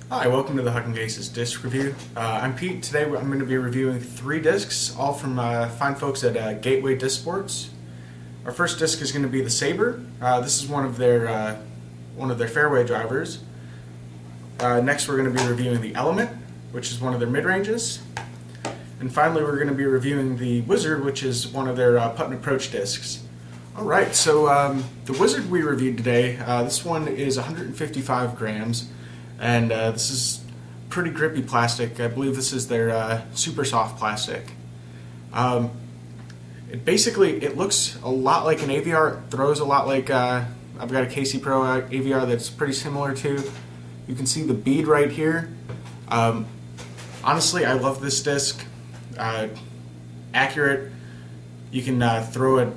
Hi, welcome to the Hucking disc review. I'm Pete. Today I'm going to be reviewing 3 discs, all from fine folks at Gateway Disc Sports. Our first disc is going to be the Sabre. This is one of their fairway drivers. Next we're going to be reviewing the Element, which is one of their mid-ranges. And finally we're going to be reviewing the Wizard, which is one of their putt and approach discs. Alright, so the Wizard we reviewed today, this one is 155 grams. And this is pretty grippy plastic. I believe this is their super soft plastic. It looks a lot like an AVR. It throws a lot like I've got a KC Pro AVR that's pretty similar to. You can see the bead right here. Honestly, I love this disc. Accurate. You can throw it a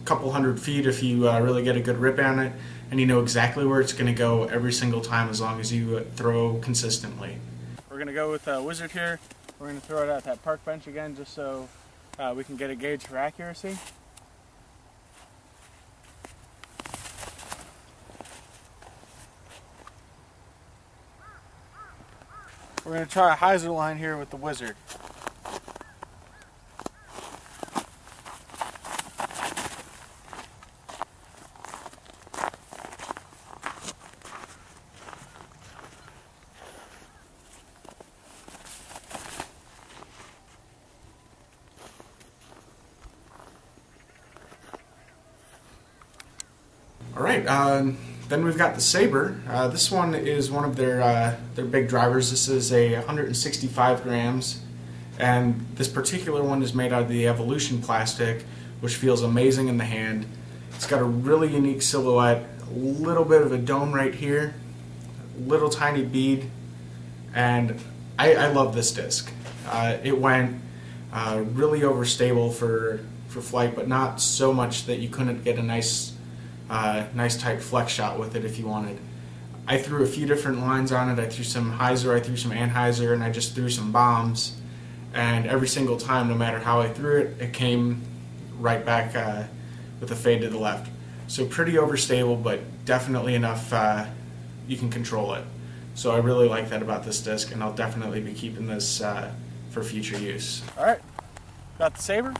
couple hundred feet if you really get a good rip on it. And you know exactly where it's going to go every single time as long as you throw consistently. We're going to go with Wizard here. We're going to throw it at that park bench again just so we can get a gauge for accuracy. We're going to try a hyzer line here with the Wizard. Alright, then we've got the Sabre. This one is one of their big drivers. This is a 165 grams, and this particular one is made out of the Evolution plastic, which feels amazing in the hand. It's got a really unique silhouette, a little bit of a dome right here, little tiny bead, and I love this disc. It went really overstable for flight, but not so much that you couldn't get a nice tight flex shot with it if you wanted. I threw a few different lines on it. I threw some hyzer, I threw some anhyzer, and I just threw some bombs. And every single time, no matter how I threw it, it came right back with a fade to the left. So pretty overstable, but definitely enough you can control it. So I really like that about this disc, and I'll definitely be keeping this for future use. Alright, got the Sabre.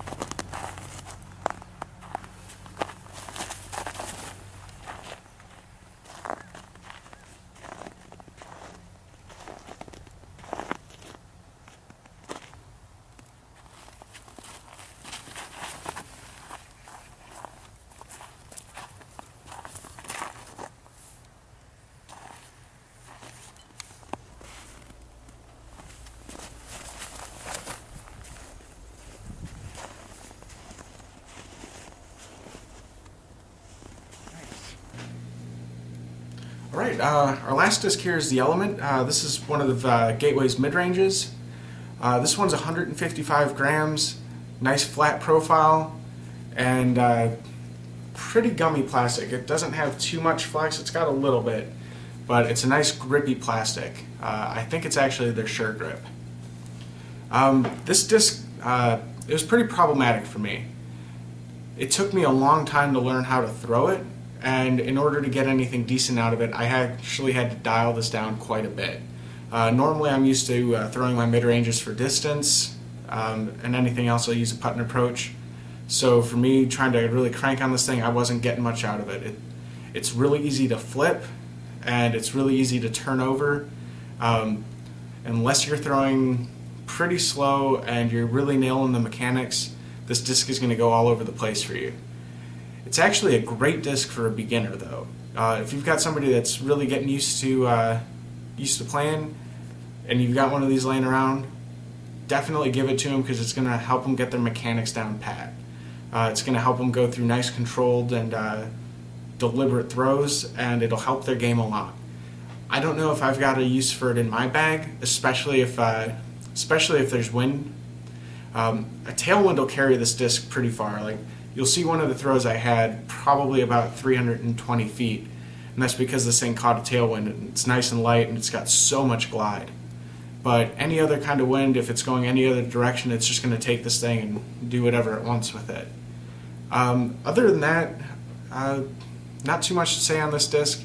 Alright, our last disc here is the Element. This is one of Gateway's mid-ranges. This one's 155 grams, nice flat profile, and pretty gummy plastic. It doesn't have too much flex, it's got a little bit, but it's a nice grippy plastic. I think it's actually their Sure Grip. This disc, it was pretty problematic for me. It took me a long time to learn how to throw it, and in order to get anything decent out of it, I actually had to dial this down quite a bit. Normally I'm used to throwing my mid-ranges for distance, and anything else I'll use a putt and approach. So for me, trying to really crank on this thing, I wasn't getting much out of it. It's really easy to flip, and it's really easy to turn over. Unless you're throwing pretty slow and you're really nailing the mechanics, this disc is going to go all over the place for you. It's actually a great disc for a beginner, though. If you've got somebody that's really getting used to playing, and you've got one of these laying around, definitely give it to them because it's going to help them get their mechanics down pat. It's going to help them go through nice, controlled, and deliberate throws, and it'll help their game a lot. I don't know if I've got a use for it in my bag, especially if there's wind. A tailwind will carry this disc pretty far. Like, you'll see one of the throws I had probably about 320 feet, and that's because this thing caught a tailwind, and it's nice and light, and it's got so much glide. But any other kind of wind, if it's going any other direction, it's just going to take this thing and do whatever it wants with it. Other than that, not too much to say on this disc.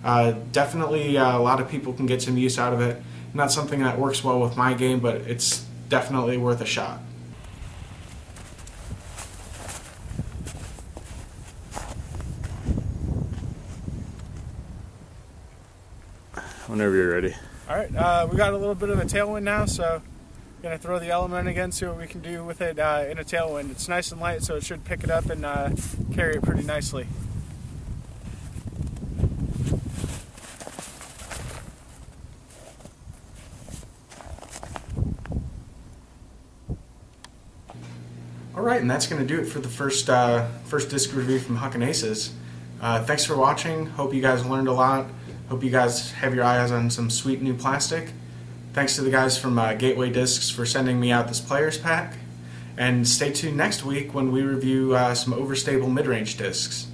Definitely a lot of people can get some use out of it. Not something that works well with my game, but it's definitely worth a shot. Whenever you're ready. All right, we got a little bit of a tailwind now, so I'm going to throw the element again, see what we can do with it in a tailwind. It's nice and light, so it should pick it up and carry it pretty nicely. Alright, and that's going to do it for the first disc review from Hucking Aces. Thanks for watching. Hope you guys learned a lot. Hope you guys have your eyes on some sweet new plastic. Thanks to the guys from Gateway Discs for sending me out this player's pack. And stay tuned next week when we review some overstable mid-range discs.